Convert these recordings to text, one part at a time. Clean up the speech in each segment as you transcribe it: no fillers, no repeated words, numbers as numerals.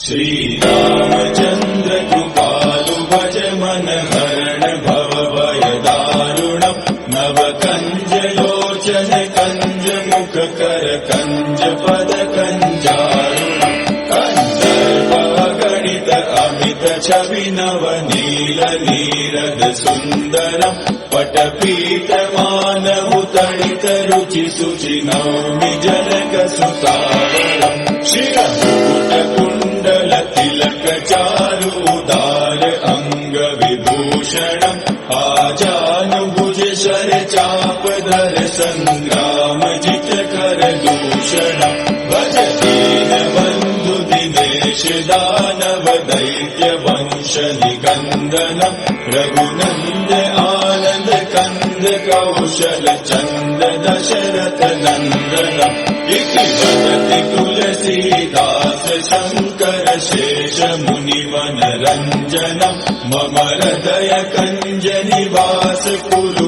श्रीरामचन्द्र कृपालु भज मन हरण भव भय दारुणम् नव कंज लोचन कंज मुख कर कंज पद कंजारुणम् कंदर्प गणित अमित छवि नव नील नीरद सुन्दरम् पटपीत मानव तडित रुचि सुचि नौमि जनक सुतावरम् शिरमुकुट कुण्डल तिलक चारु उदार अंग विभूषणम् आजानुभुज शर चाप धर संग्राम जित कर दूषणम् भज दीन बन्धु दिनेश दानव दैत्य वंश निकन्दनम् रघुनन्द आनन्द कन्द कौशल चन्द दशरथ नन्दनम् इति वदति तुलसीदास शङ्कर शेष मुनिवन रञ्जनम् मम हृदय कञ्ज निवास कुरु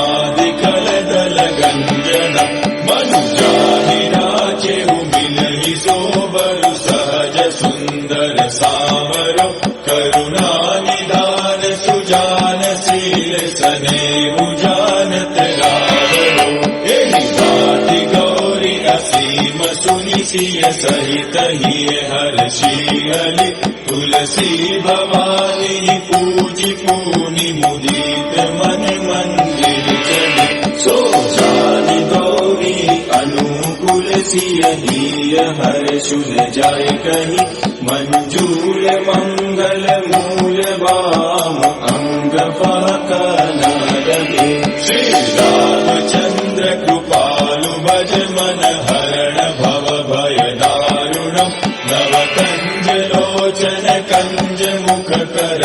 कामादिकलदल गञ्जनम् मनुजाहि राचेहु मिलहि सोबरु सहज सुन्दर सावरो करुणानिधान सुजान शील सनेहु जानत रावरो एहि भाति गौरी असीम सुनि सिय सहित हिय हर्षियलि तुलसी भवानी पूजि पूनि मुदित मन मंदिर चलि सो जानि गौरी अनुकूल सिय हिय हर्षुल जाय कहि मंजूर मंगल मूल वाम अंग फाकन रहे श्री रामचंद्र कृपालु भज मन हरण भव भय दारुणम् नव कंज लोचन कंज मुख कर